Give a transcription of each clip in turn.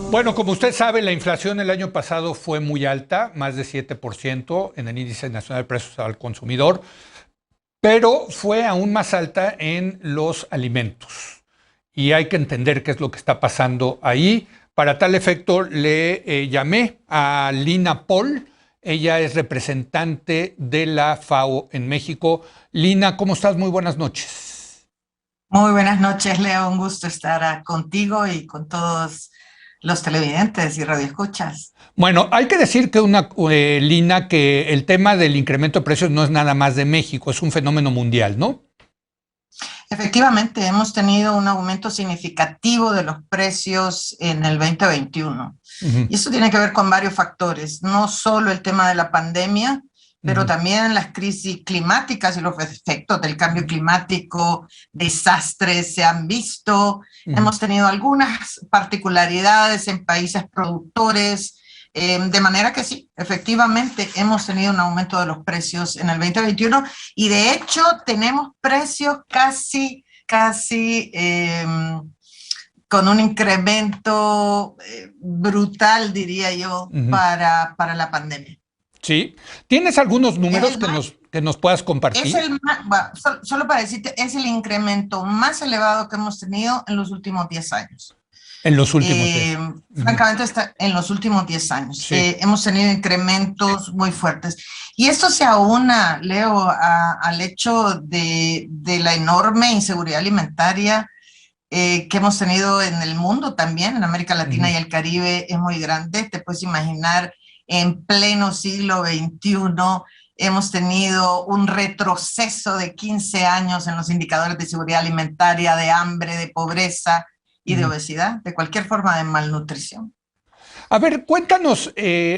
Bueno, como usted sabe, la inflación el año pasado fue muy alta, más de 7% en el Índice Nacional de Precios al Consumidor, pero fue aún más alta en los alimentos. Y hay que entender qué es lo que está pasando ahí. Para tal efecto, le llamé a Lina Paul. Ella es representante de la FAO en México. Lina, ¿cómo estás? Muy buenas noches. Muy buenas noches, Leo. Un gusto estar contigo y con todos los televidentes y radioescuchas. Bueno, hay que decir que Lina, que el tema del incremento de precios no es nada más de México, es un fenómeno mundial, ¿no? Efectivamente, hemos tenido un aumento significativo de los precios en el 2021. Ujú, Y eso tiene que ver con varios factores, no solo el tema de la pandemia, pero ujú, también las crisis climáticas y los efectos del cambio ujú, climático, desastres se han visto. ujú. Hemos tenido algunas particularidades en países productores, de manera que sí, efectivamente hemos tenido un aumento de los precios en el 2021 y de hecho tenemos precios casi con un incremento brutal, diría yo, Ujú. para la pandemia. Sí. ¿Tienes algunos Es números el más, que nos puedas es compartir el más, solo para decirte, es el incremento más elevado que hemos tenido en los últimos 10 años. en los últimos Eh, días? Ujú. Francamente, está en los últimos 10 años. Sí. Hemos tenido incrementos muy fuertes. Y esto se aúna, Leo, al hecho de la enorme inseguridad alimentaria que hemos tenido en el mundo también, en América Latina Ujú. y el Caribe, es muy grande. Te puedes imaginar, en pleno siglo XXI, hemos tenido un retroceso de 15 años en los indicadores de seguridad alimentaria, de hambre, de pobreza y de Ujú. obesidad, de cualquier forma de malnutrición. A ver, cuéntanos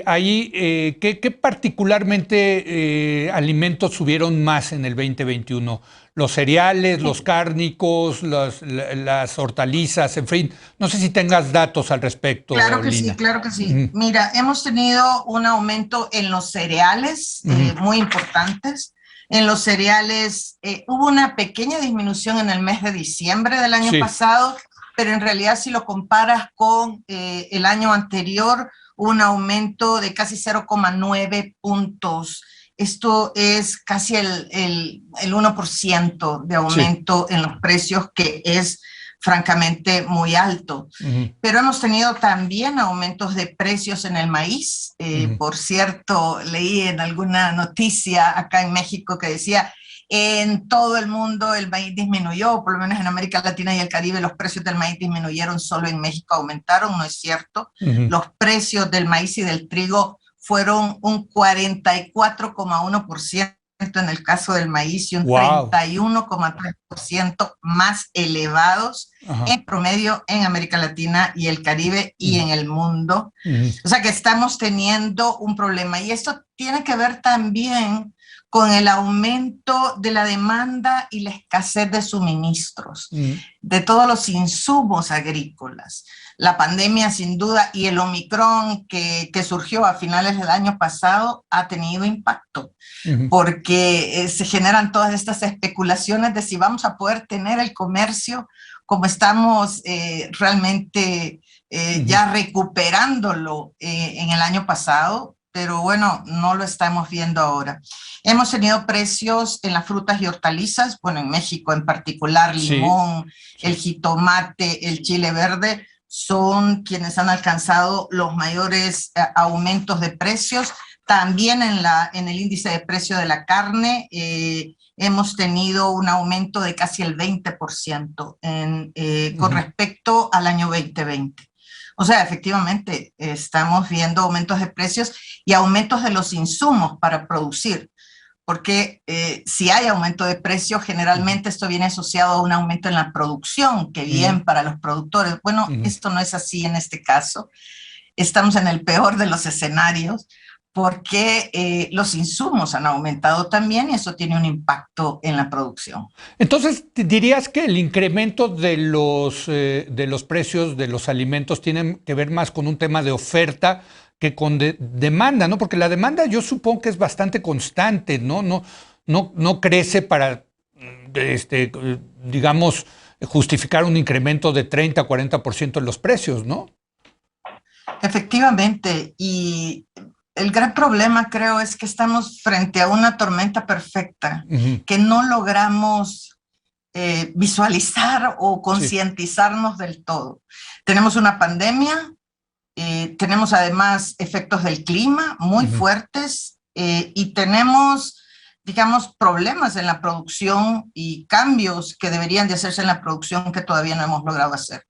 ahí qué particularmente alimentos subieron más en el 2021. Los cereales, los cárnicos, las hortalizas, en fin. No sé si tengas datos al respecto, Claro que sí, Lina. claro que sí. Ujú, Mira, hemos tenido un aumento en los cereales ujú, muy importantes. En los cereales hubo una pequeña disminución en el mes de diciembre del año sí. pasado, pero en realidad si lo comparas con el año anterior, un aumento de casi 0,9 puntos. Esto es casi el 1% de Sí. aumento en los precios, que es francamente muy alto. Ujú, Pero hemos tenido también aumentos de precios en el maíz. ujú, Por cierto, leí en alguna noticia acá en México que decía, en todo el mundo el maíz disminuyó, por lo menos en América Latina y el Caribe los precios del maíz disminuyeron, solo en México aumentaron. No es cierto. ujú. Los precios del maíz y del trigo fueron un 44,1% en el caso del maíz y un Wow. 31,3% más elevados Ajá. en promedio en América Latina y el Caribe y Ujú, en el mundo. ujú, O sea que estamos teniendo un problema y esto tiene que ver también con el aumento de la demanda y la escasez de suministros, ujú, de todos los insumos agrícolas. La pandemia sin duda y el Omicron que surgió a finales del año pasado ha tenido impacto ujú, porque se generan todas estas especulaciones de si vamos a poder tener el comercio como estamos realmente ujú. ya recuperándolo en el año pasado, pero bueno, no lo estamos viendo ahora. Hemos tenido precios en las frutas y hortalizas, bueno, en México en particular, Sí, limón, el sí. jitomate, el chile verde, son quienes han alcanzado los mayores aumentos de precios. También en el índice de precio de la carne hemos tenido un aumento de casi el 20% con Ujú. respecto al año 2020. O sea, efectivamente, estamos viendo aumentos de precios y aumentos de los insumos para producir, porque si hay aumento de precios, Ujú, generalmente esto viene asociado a un aumento en la producción, que ujú, bien para los productores. Bueno, ujú. esto no es así en este caso. Estamos en el peor de los escenarios porque los insumos han aumentado también y eso tiene un impacto en la producción. Entonces, ¿dirías que el incremento de los precios de los alimentos tiene que ver más con un tema de oferta que con demanda, ¿no? Porque la demanda yo supongo que es bastante constante, ¿no? No crece para, digamos, justificar un incremento de 30, 40% en los precios, ¿no? Efectivamente, y el gran problema creo es que estamos frente a una tormenta perfecta, que no logramos visualizar o concientizarnos del todo. Tenemos una pandemia, tenemos además efectos del clima muy fuertes y tenemos, digamos, problemas en la producción y cambios que deberían de hacerse en la producción que todavía no hemos logrado hacer.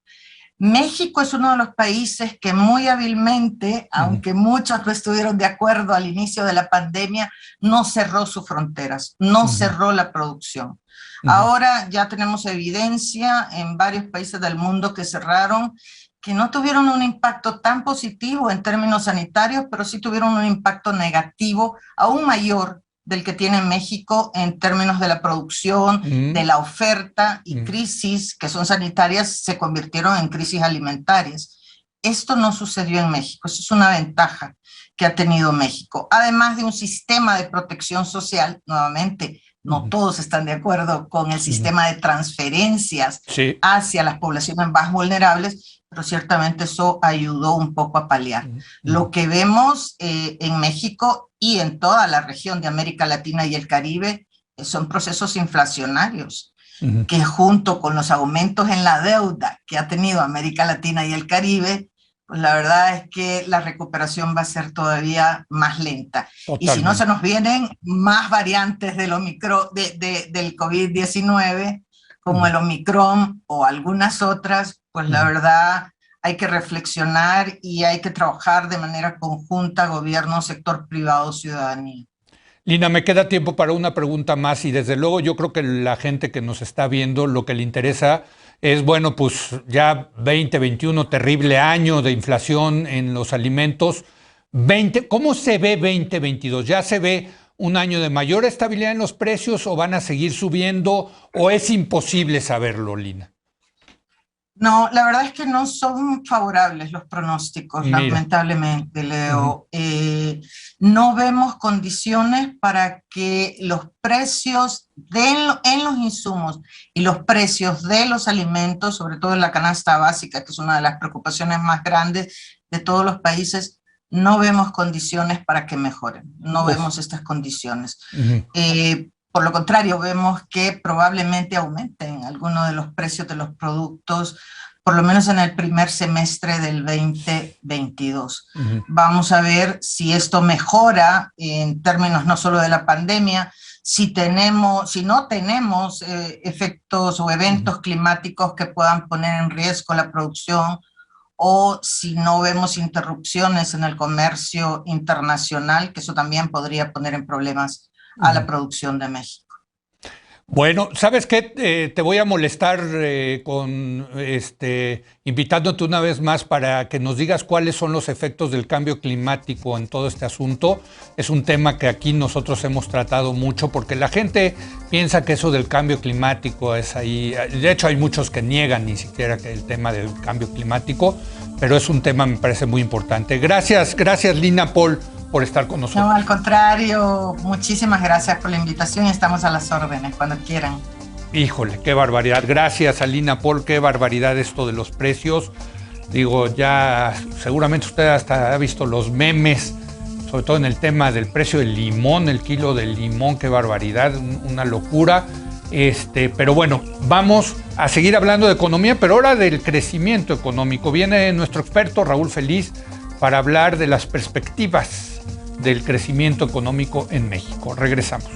México es uno de los países que muy hábilmente, aunque muchos no estuvieron de acuerdo al inicio de la pandemia, no cerró sus fronteras, no cerró la producción. Ahora ya tenemos evidencia en varios países del mundo que cerraron, que no tuvieron un impacto tan positivo en términos sanitarios, pero sí tuvieron un impacto negativo aún mayor del que tiene México en términos de la producción, de la oferta y crisis que son sanitarias se convirtieron en crisis alimentarias. Esto no sucedió en México, eso es una ventaja que ha tenido México. Además de un sistema de protección social, nuevamente, no todos están de acuerdo con el sistema de transferencias hacia las poblaciones más vulnerables, pero ciertamente eso ayudó un poco a paliar. Lo que vemos en México y en toda la región de América Latina y el Caribe son procesos inflacionarios, que junto con los aumentos en la deuda que ha tenido América Latina y el Caribe, pues la verdad es que la recuperación va a ser todavía más lenta. Totalmente. Y si no se nos vienen más variantes del COVID-19, como el Omicron o algunas otras, pues la verdad hay que reflexionar y hay que trabajar de manera conjunta, gobierno, sector privado, ciudadanía. Lina, me queda tiempo para una pregunta más y desde luego yo creo que la gente que nos está viendo lo que le interesa es, bueno, pues ya 2021, terrible año de inflación en los alimentos. ¿Cómo se ve 2022? ¿Ya se ve un año de mayor estabilidad en los precios o van a seguir subiendo o es imposible saberlo, Lina? No, la verdad es que no son favorables los pronósticos, lamentablemente, Leo. No vemos condiciones para que los precios en los insumos y los precios de los alimentos, sobre todo en la canasta básica, que es una de las preocupaciones más grandes de todos los países, no vemos condiciones para que mejoren. No vemos estas condiciones. Por lo contrario, vemos que probablemente aumenten algunos de los precios de los productos, por lo menos en el primer semestre del 2022. Vamos a ver si esto mejora en términos no solo de la pandemia, si no tenemos efectos o eventos climáticos que puedan poner en riesgo la producción, o si no vemos interrupciones en el comercio internacional, que eso también podría poner en problemas a la producción de México. Bueno, ¿sabes qué? Te voy a molestar invitándote una vez más para que nos digas cuáles son los efectos del cambio climático en todo este asunto. Es un tema que aquí nosotros hemos tratado mucho porque la gente piensa que eso del cambio climático es ahí. De hecho, hay muchos que niegan ni siquiera el tema del cambio climático, pero es un tema, me parece, muy importante. Gracias, Lina Pol, por estar con nosotros. No, al contrario, muchísimas gracias por la invitación y estamos a las órdenes cuando quieran. Híjole, qué barbaridad. Gracias a Lina Pol, qué barbaridad esto de los precios. Digo, ya seguramente usted hasta ha visto los memes, sobre todo en el tema del precio del limón, el kilo de limón, qué barbaridad, una locura. Pero bueno, vamos a seguir hablando de economía, pero ahora del crecimiento económico. Viene nuestro experto Raúl Feliz para hablar de las perspectivas del crecimiento económico en México. Regresamos.